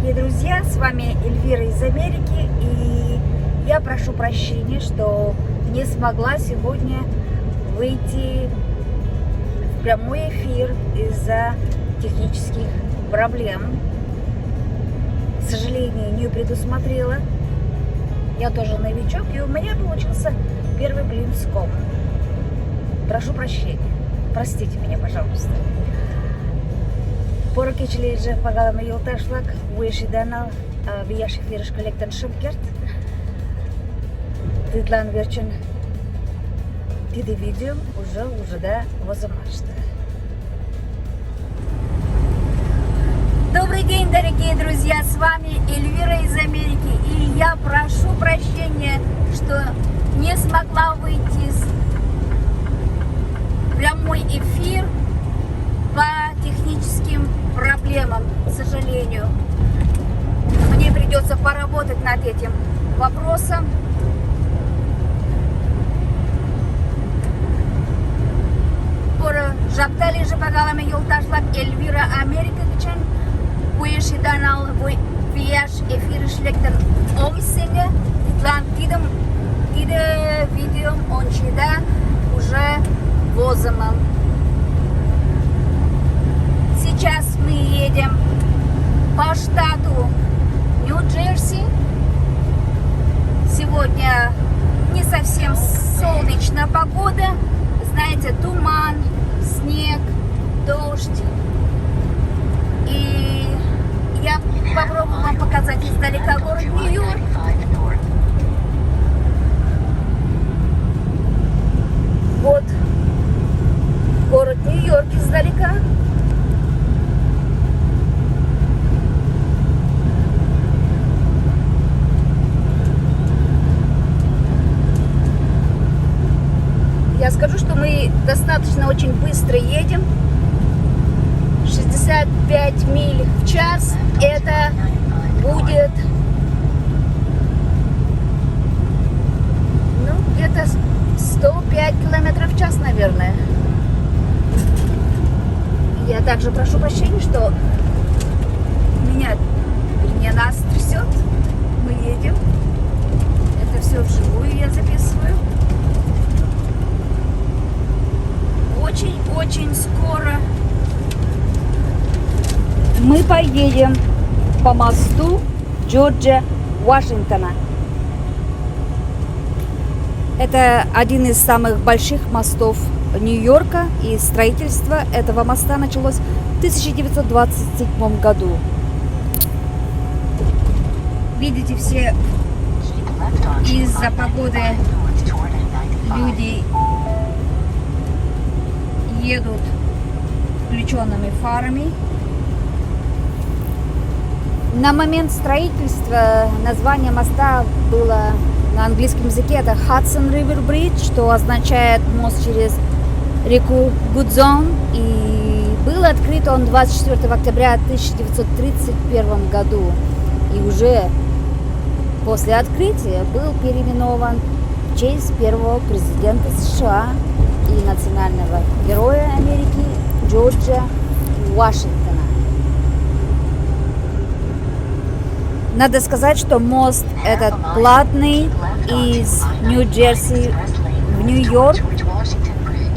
дорогие друзья, с вами Эльвира из Америки, и я прошу прощения, что не смогла сегодня выйти в прямой эфир из-за технических проблем. К сожалению, не предусмотрела. Я тоже новичок, и у меня получился первый блин с ком. Прошу прощения. Простите меня, пожалуйста. Пора кечелейже пагалама юлташлак, вышиданал вияш эфирыш коллектан шымкерт. Тыдлан верчен тиды видео уже да возомашта. Добрый день, дорогие друзья, с вами Эльвира из Америки, и я прошу прощения, что не смогла выйти в прямой эфир по техническим проблемам, к сожалению. Мне придется поработать над этим вопросом. Пора жаптали же пагалами юлташлак Эльвира Америка гичен уешиданал вияш эфир шлектен омсене тлан тиде видео ончида уже возомом. Сейчас мы едем по штату Нью-Джерси. Сегодня не совсем солнечная погода. Знаете, туман, снег, дождь. И я попробую вам показать издалека город Нью-Йорк. Вот город Нью-Йорк издалека. Я скажу, что мы достаточно очень быстро едем. 65 миль в час. Это будет где-то 105 километров в час, наверное. Я также прошу прощения, что нас трясет. Мы едем. Это все вживую я записываю. Очень скоро мы поедем по мосту Джорджа Вашингтона. Это один из самых больших мостов Нью-Йорка, и строительство этого моста началось в 1927 году. Видите, все из-за погоды люди едут включенными фарами. На момент строительства название моста было на английском языке это Hudson River Bridge, что означает мост через реку Гудзон. И был открыт он 24 октября 1931 году. И уже после открытия был переименован в честь первого президента США и национального героя Америки Джорджа Вашингтона. Надо сказать, что мост этот платный из Нью-Джерси в Нью-Йорк.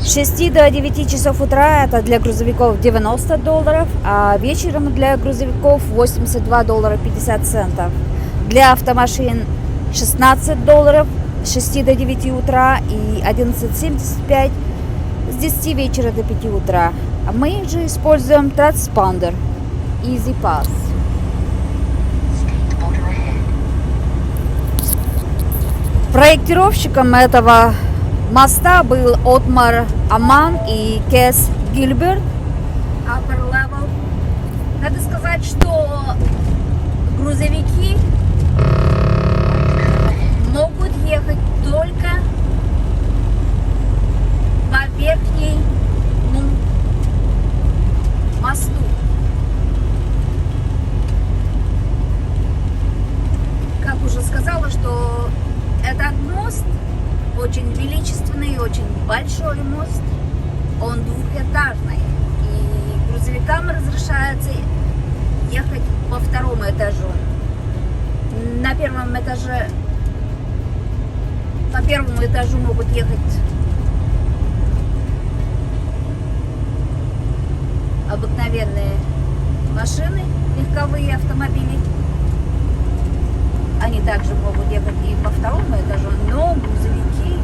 С 6 до 9 часов утра это для грузовиков $90, а вечером для грузовиков $82 50 центов. Для автомашин $16 с 6 до 9 утра и $11.75 с 10 вечера до 5 утра. А мы же используем транспондер Easy Pass. Проектировщиком этого моста был Отмар Аман и Кэс Гильберт. Upper level. Надо сказать, что грузовики могут ехать только по верхнему мосту. Как уже сказала, что этот мост очень величественный, очень большой мост. Он двухэтажный. И грузовикам разрешается ехать по второму этажу. На первом этаже, по первому этажу могут ехать обыкновенные машины, легковые автомобили. Они также могут ехать и по второму этажу, но грузовики,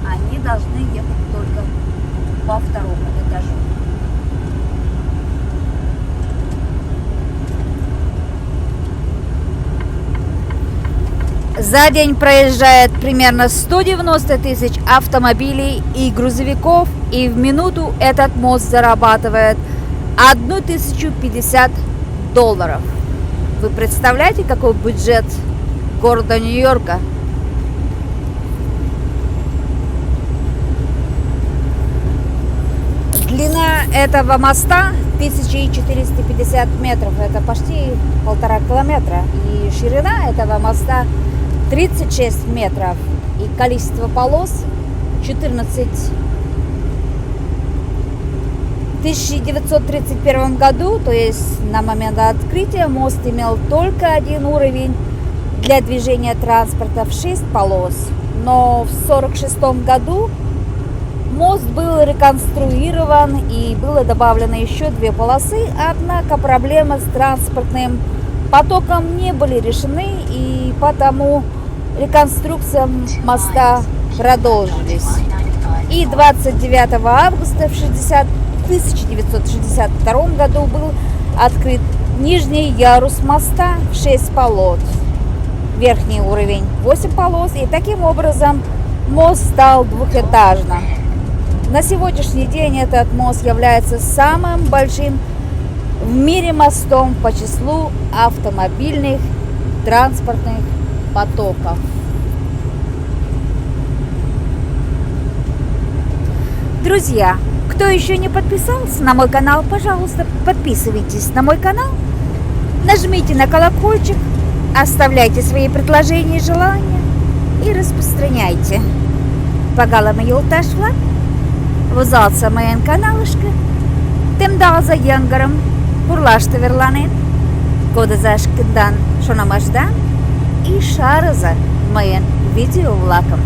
они должны ехать только по второму этажу. За день проезжает примерно 190 тысяч автомобилей и грузовиков, и в минуту этот мост зарабатывает 1050 долларов. Вы представляете, какой бюджет города Нью-Йорка? Длина этого моста 1450 метров, это почти 1,5 километра. И ширина этого моста 36 метров. И количество полос 14. В 1931 году, то есть на момент открытия, мост имел только один уровень для движения транспорта в 6 полос. Но в 1946 году мост был реконструирован и было добавлено еще 2 полосы, однако проблемы с транспортным потоком не были решены, и потому реконструкция моста продолжились. И 29 августа в 1962 году был открыт нижний ярус моста в 6 полос, верхний уровень 8 полос, и таким образом мост стал двухэтажным. На сегодняшний день этот мост является самым большим в мире мостом по числу автомобильных транспортных потоков. Друзья, кто еще не подписался на мой канал, пожалуйста, подписывайтесь на мой канал, нажмите на колокольчик, оставляйте свои предложения и желания и распространяйте. Pagalama yoldaşlar, uzalsamayın kanalışkı, tem daha yangarım, burlaştırılanın, kodu zaşkından şunamajdan и шараза моим видеовлаком.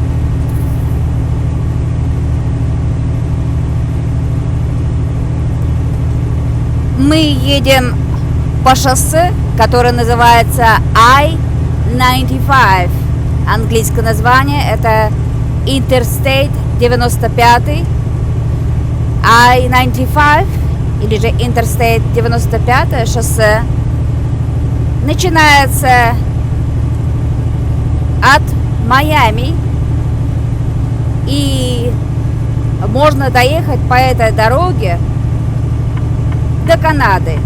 Мы едем по шоссе, которое называется I-95. Английское название это Interstate 95. I-95 или же Interstate 95 шоссе начинается от Майами, и можно доехать по этой дороге до Канады.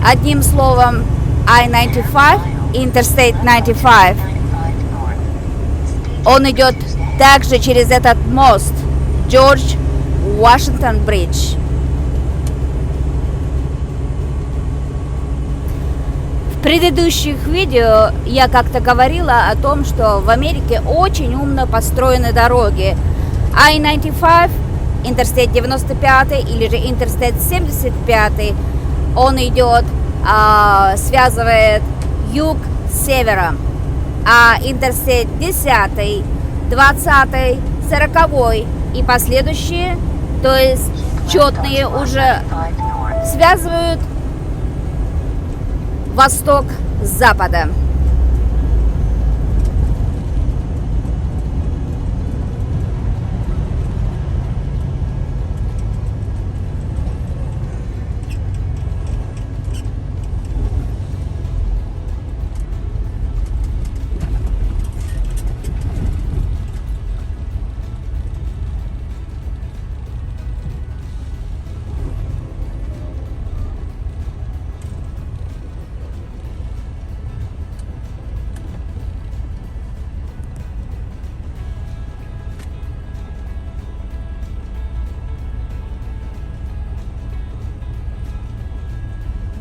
Одним словом, I-95, Interstate 95. Он идет также через этот мост, Джордж Вашингтон Бридж. В предыдущих видео я как-то говорила о том, что в Америке очень умно построены дороги. I-95, Interstate 95 или же Interstate 75, он идет, связывает юг с севером. А Interstate 10, 20, 40 и последующие, то есть четные уже, связывают восток с западом.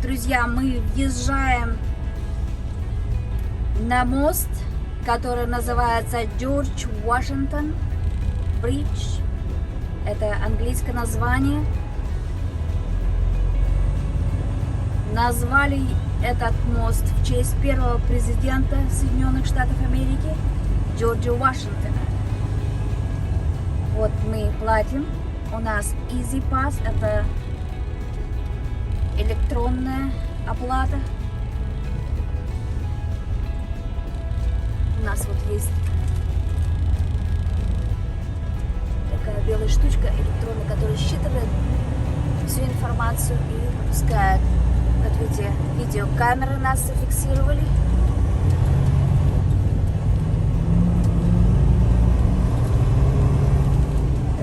Друзья, мы въезжаем на мост, который называется Джордж Вашингтон Бридж. Это английское название. Назвали этот мост в честь первого президента Соединенных Штатов Америки Джорджа Вашингтона. Вот мы платим. У нас Easy Pass, это электронная оплата. У нас вот есть такая белая штучка электронная, которая считывает всю информацию и выпускает. Вот видите, видеокамеры нас зафиксировали.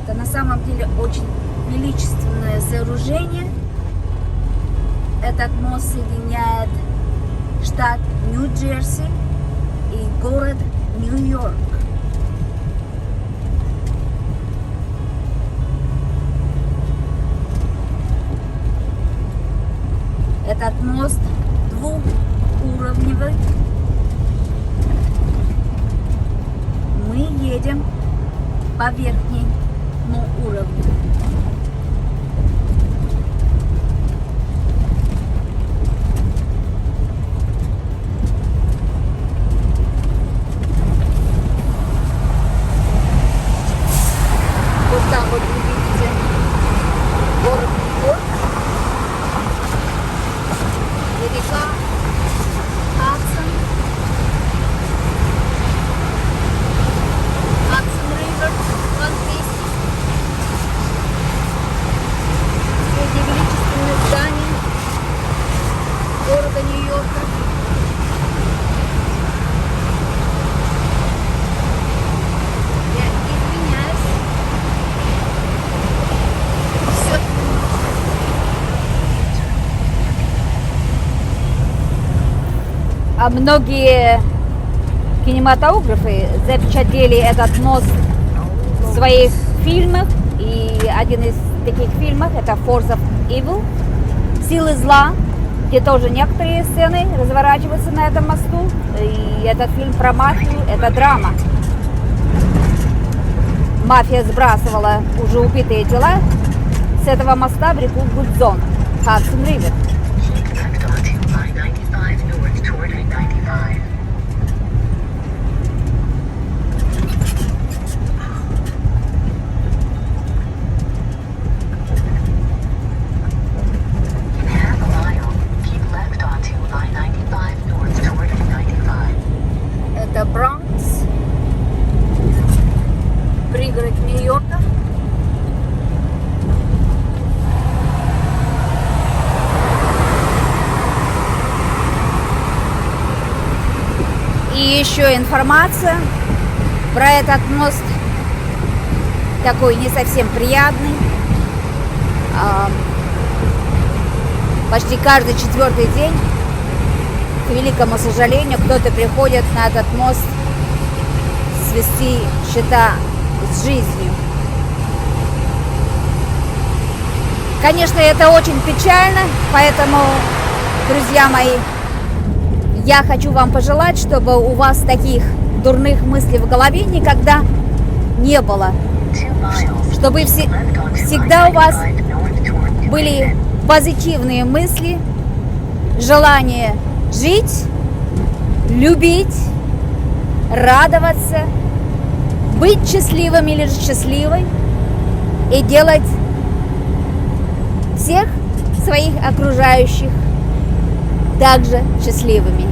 Это на самом деле очень величественное сооружение. Этот мост соединяет штат Нью-Джерси и город Нью-Йорк. Этот мост двухуровневый. Мы едем по верхнему уровню. Вот там вот вы видите город Нью-Йорк. Река Хадсон. Хадсон Ривер, вон здесь. Эти величественные здания города Нью-Йорка. Я извиняюсь. Все. А многие кинематографы запечатлели этот мост в своих фильмах. И один из таких фильмов это Force of Evil, Силы зла, где тоже некоторые сцены разворачиваются на этом мосту. И этот фильм про мафию, это драма. Мафия сбрасывала уже убитые тела с этого моста в реку Гудзон, Хадсон Ривер. Это Бронкс, пригород Нью-Йорка. И еще информация про этот мост, такой не совсем приятный. Почти каждый четвертый день, к великому сожалению, кто-то приходит на этот мост свести счета с жизнью. Конечно, это очень печально, поэтому, друзья мои, я хочу вам пожелать, чтобы у вас таких дурных мыслей в голове никогда не было. Чтобы всегда у вас были позитивные мысли, желание жить, любить, радоваться, быть счастливым или счастливой и делать всех своих окружающих также счастливыми.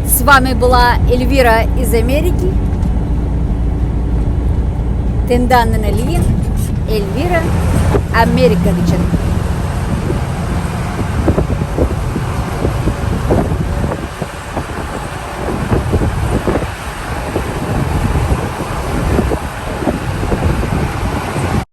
С вами была Эльвира из Америки. Тенданнен Эльвира Америкавичен.